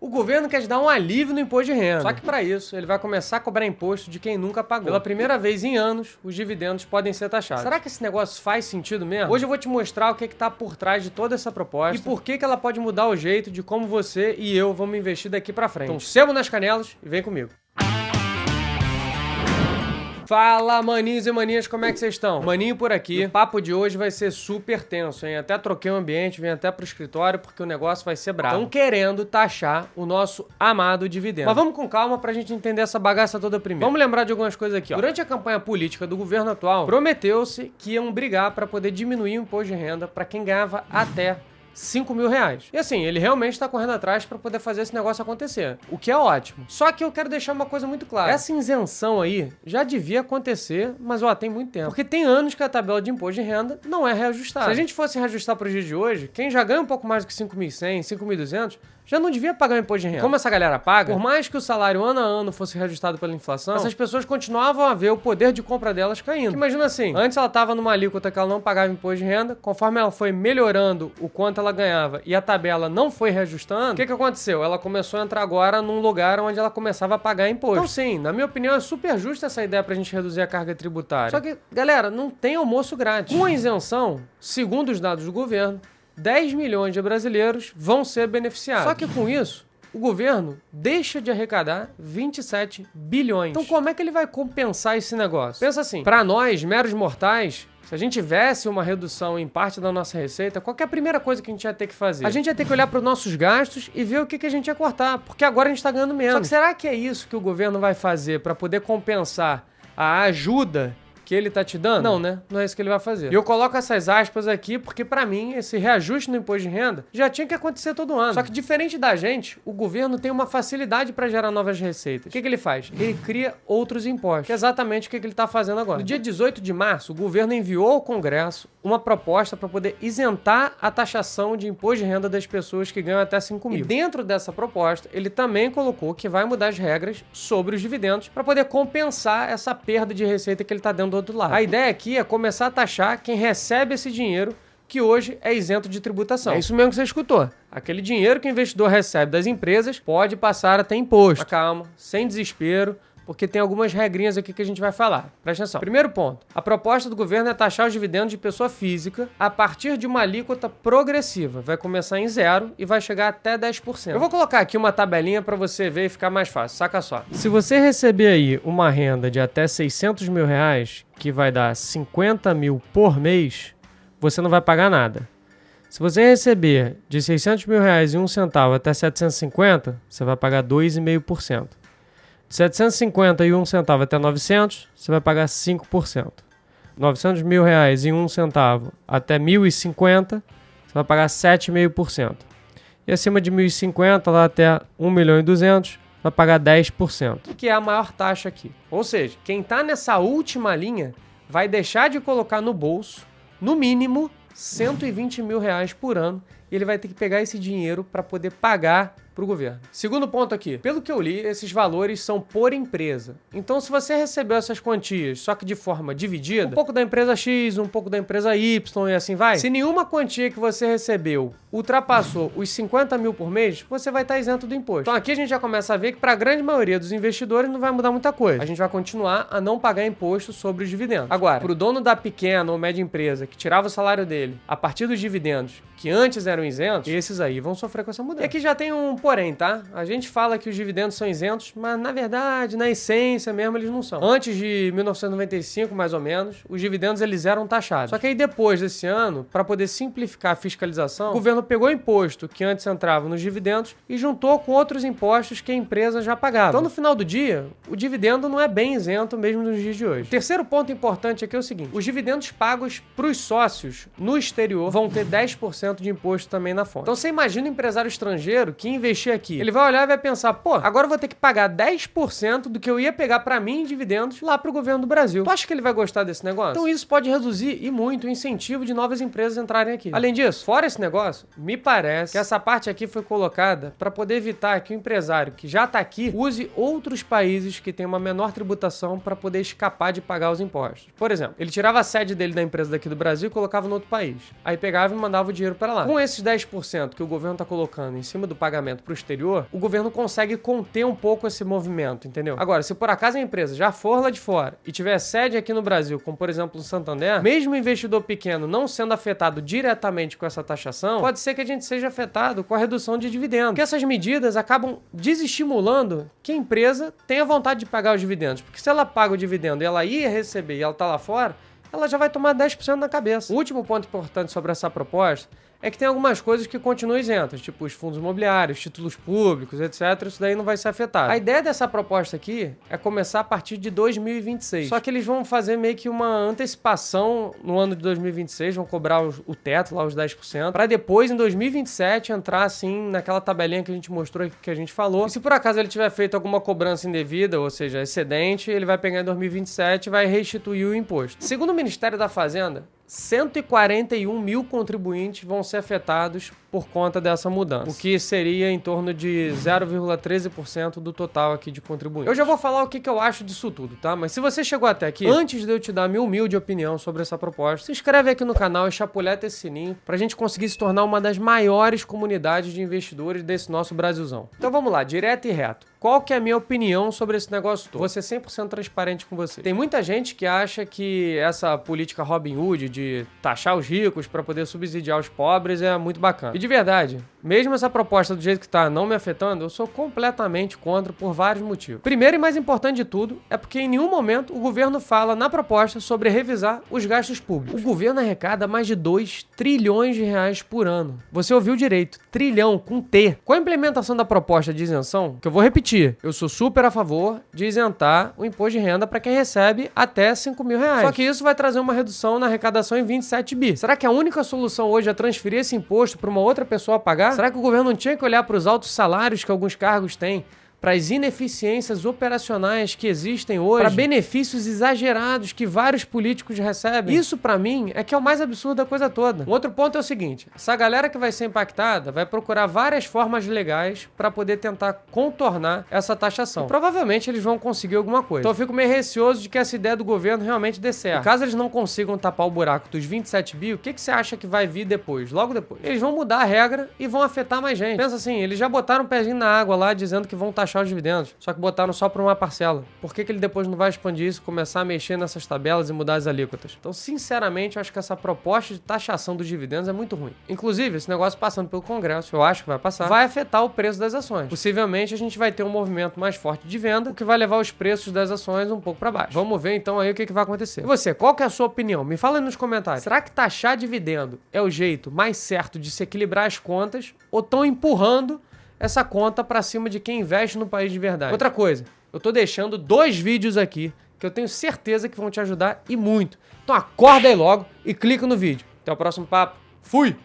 O governo quer te dar um alívio no imposto de renda. Só que para isso, ele vai começar a cobrar imposto de quem nunca pagou. Pela primeira vez em anos, os dividendos podem ser taxados. Será que esse negócio faz sentido mesmo? Hoje eu vou te mostrar o que tá por trás de toda essa proposta e por que ela pode mudar o jeito de como você e eu vamos investir daqui pra frente. Então sebo nas canelas e vem comigo. Fala, maninhos e maninhas, como é que vocês estão? Maninho por aqui. O papo de hoje vai ser super tenso, hein? Até troquei o ambiente, vim até pro escritório porque o negócio vai ser bravo. Estão querendo taxar o nosso amado dividendo. Mas vamos com calma pra gente entender essa bagaça toda primeiro. Vamos lembrar de algumas coisas aqui, ó. Durante a campanha política do governo atual, prometeu-se que iam brigar pra poder diminuir o imposto de renda pra quem ganhava até 5 mil reais. E assim, ele realmente tá correndo atrás pra poder fazer esse negócio acontecer, o que é ótimo. Só que eu quero deixar uma coisa muito clara. Essa isenção aí já devia acontecer, mas ó, tem muito tempo. Porque tem anos que a tabela de imposto de renda não é reajustada. Se a gente fosse reajustar para os dias de hoje, quem já ganha um pouco mais do que 5.100, 5.200, já não devia pagar o imposto de renda. Como essa galera paga, por mais que o salário ano a ano fosse reajustado pela inflação, essas pessoas continuavam a ver o poder de compra delas caindo. Porque imagina assim, antes ela tava numa alíquota que ela não pagava imposto de renda, conforme ela foi melhorando o quanto ela ganhava e a tabela não foi reajustando, o que aconteceu? Ela começou a entrar agora num lugar onde ela começava a pagar imposto. Então sim, na minha opinião é super justa essa ideia pra gente reduzir a carga tributária. Só que, galera, não tem almoço grátis. Com a isenção, segundo os dados do governo, 10 milhões de brasileiros vão ser beneficiados. Só que com isso, o governo deixa de arrecadar 27 bilhões. Então como é que ele vai compensar esse negócio? Pensa assim, para nós, meros mortais, se a gente tivesse uma redução em parte da nossa receita, qual que é a primeira coisa que a gente ia ter que fazer? A gente ia ter que olhar para os nossos gastos e ver o que a gente ia cortar, porque agora a gente está ganhando menos. Só que será que é isso que o governo vai fazer para poder compensar a ajuda que ele tá te dando? Não, né? Não é isso que ele vai fazer. E eu coloco essas aspas aqui porque, pra mim, esse reajuste no imposto de renda já tinha que acontecer todo ano. Só que, diferente da gente, o governo tem uma facilidade pra gerar novas receitas. O que ele faz? Ele cria outros impostos, que é exatamente o que ele tá fazendo agora. No dia 18 de março, o governo enviou ao Congresso uma proposta para poder isentar a taxação de imposto de renda das pessoas que ganham até 5 mil. E dentro dessa proposta, ele também colocou que vai mudar as regras sobre os dividendos para poder compensar essa perda de receita que ele tá dando do outro lado. A ideia aqui é começar a taxar quem recebe esse dinheiro que hoje é isento de tributação. É isso mesmo que você escutou. Aquele dinheiro que o investidor recebe das empresas pode passar a ter imposto. Mas calma, sem desespero, porque tem algumas regrinhas aqui que a gente vai falar. Presta atenção. Primeiro ponto. A proposta do governo é taxar os dividendos de pessoa física a partir de uma alíquota progressiva. Vai começar em 0 e vai chegar até 10%. Eu vou colocar aqui uma tabelinha para você ver e ficar mais fácil. Saca só. Se você receber aí uma renda de até 600 mil reais, que vai dar 50 mil por mês, você não vai pagar nada. Se você receber de 600 mil reais e 1 centavo até 750, você vai pagar 2,5%. De 750 e 1 centavo até 900, você vai pagar 5%. 900 mil reais e 1 centavo até 1.050, você vai pagar 7,5%. E acima de 1.050, lá até 1.200.000, vai pagar 10%. Que é a maior taxa aqui. Ou seja, quem está nessa última linha vai deixar de colocar no bolso, no mínimo, 120 mil reais por ano. E ele vai ter que pegar esse dinheiro para poder pagar para o governo. Segundo ponto aqui, pelo que eu li, esses valores são por empresa. Então, se você recebeu essas quantias, só que de forma dividida, um pouco da empresa X, um pouco da empresa Y e assim vai, se nenhuma quantia que você recebeu ultrapassou os 50 mil por mês, você vai estar isento do imposto. Então, aqui a gente já começa a ver que para a grande maioria dos investidores não vai mudar muita coisa. A gente vai continuar a não pagar imposto sobre os dividendos. Agora, para o dono da pequena ou média empresa que tirava o salário dele a partir dos dividendos, que antes eram isentos, esses aí vão sofrer com essa mudança. E aqui já tem um porém, tá? A gente fala que os dividendos são isentos, mas na verdade, na essência mesmo, eles não são. Antes de 1995, mais ou menos, os dividendos eles eram taxados. Só que aí depois desse ano, para poder simplificar a fiscalização, o governo pegou o imposto que antes entrava nos dividendos e juntou com outros impostos que a empresa já pagava. Então, no final do dia, o dividendo não é bem isento mesmo nos dias de hoje. O terceiro ponto importante aqui é o seguinte: os dividendos pagos para os sócios no exterior vão ter 10% de imposto também na fonte. Então você imagina um empresário estrangeiro que investir aqui. Ele vai olhar e vai pensar, pô, agora eu vou ter que pagar 10% do que eu ia pegar pra mim em dividendos lá pro governo do Brasil. Tu acha que ele vai gostar desse negócio? Então isso pode reduzir e muito o incentivo de novas empresas entrarem aqui. Além disso, fora esse negócio, me parece que essa parte aqui foi colocada para poder evitar que o empresário que já tá aqui use outros países que têm uma menor tributação para poder escapar de pagar os impostos. Por exemplo, ele tirava a sede dele da empresa daqui do Brasil e colocava no outro país. Aí pegava e mandava o dinheiro para lá. Com esses 10% que o governo tá colocando em cima do pagamento investimento para o exterior, o governo consegue conter um pouco esse movimento, entendeu? Agora, se por acaso a empresa já for lá de fora e tiver sede aqui no Brasil, como por exemplo o Santander, mesmo o investidor pequeno não sendo afetado diretamente com essa taxação, pode ser que a gente seja afetado com a redução de dividendos. Porque essas medidas acabam desestimulando que a empresa tenha vontade de pagar os dividendos. Porque se ela paga o dividendo e ela ia receber e ela tá lá fora, ela já vai tomar 10% na cabeça. O último ponto importante sobre essa proposta é que tem algumas coisas que continuam isentas, tipo os fundos imobiliários, títulos públicos, etc. Isso daí não vai ser afetado. A ideia dessa proposta aqui é começar a partir de 2026. Só que eles vão fazer meio que uma antecipação no ano de 2026, vão cobrar o teto, lá os 10%, para depois, em 2027, entrar assim naquela tabelinha que a gente mostrou aqui, que a gente falou. E se por acaso ele tiver feito alguma cobrança indevida, ou seja, excedente, ele vai pegar em 2027 e vai restituir o imposto. Segundo o Ministério da Fazenda, 141 mil contribuintes vão ser afetados por conta dessa mudança, o que seria em torno de 0,13% do total aqui de contribuintes. Eu já vou falar o que eu acho disso tudo, tá? Mas se você chegou até aqui, antes de eu te dar a minha humilde opinião sobre essa proposta, se inscreve aqui no canal e chapuleta esse sininho pra gente conseguir se tornar uma das maiores comunidades de investidores desse nosso Brasilzão. Então vamos lá, direto e reto. Qual que é a minha opinião sobre esse negócio todo? Vou ser 100% transparente com você. Tem muita gente que acha que essa política Robin Hood de taxar os ricos para poder subsidiar os pobres é muito bacana. E de verdade, mesmo essa proposta do jeito que tá não me afetando, eu sou completamente contra por vários motivos. Primeiro e mais importante de tudo é porque em nenhum momento o governo fala na proposta sobre revisar os gastos públicos. O governo arrecada mais de 2 trilhões de reais por ano. Você ouviu direito, trilhão com T. Com a implementação da proposta de isenção, que eu vou repetir, eu sou super a favor de isentar o imposto de renda para quem recebe até 5 mil reais. Só que isso vai trazer uma redução na arrecadação em 27 bi. Será que a única solução hoje é transferir esse imposto para uma outra pessoa pagar? Será que o governo não tinha que olhar para os altos salários que alguns cargos têm, para as ineficiências operacionais que existem hoje, para benefícios exagerados que vários políticos recebem? Isso, para mim, é que é o mais absurdo da coisa toda. Um outro ponto é o seguinte: essa galera que vai ser impactada vai procurar várias formas legais para poder tentar contornar essa taxação. E provavelmente eles vão conseguir alguma coisa. Então eu fico meio receoso de que essa ideia do governo realmente dê certo. E caso eles não consigam tapar o buraco dos 27 bi, o que você acha que vai vir depois? Logo depois. Eles vão mudar a regra e vão afetar mais gente. Pensa assim, eles já botaram um pezinho na água lá dizendo que vão taxar os dividendos, só que botaram só para uma parcela. Por que ele depois não vai expandir isso, começar a mexer nessas tabelas e mudar as alíquotas? Então, sinceramente, eu acho que essa proposta de taxação dos dividendos é muito ruim. Inclusive, esse negócio passando pelo Congresso, eu acho que vai passar, vai afetar o preço das ações. Possivelmente, a gente vai ter um movimento mais forte de venda, o que vai levar os preços das ações um pouco para baixo. Vamos ver, então, aí o que vai acontecer. E você, qual que é a sua opinião? Me fala aí nos comentários. Será que taxar dividendo é o jeito mais certo de se equilibrar as contas, ou estão empurrando essa conta pra cima de quem investe no país de verdade? Outra coisa, eu tô deixando 2 vídeos aqui que eu tenho certeza que vão te ajudar e muito. Então acorda aí logo e clica no vídeo. Até o próximo papo. Fui!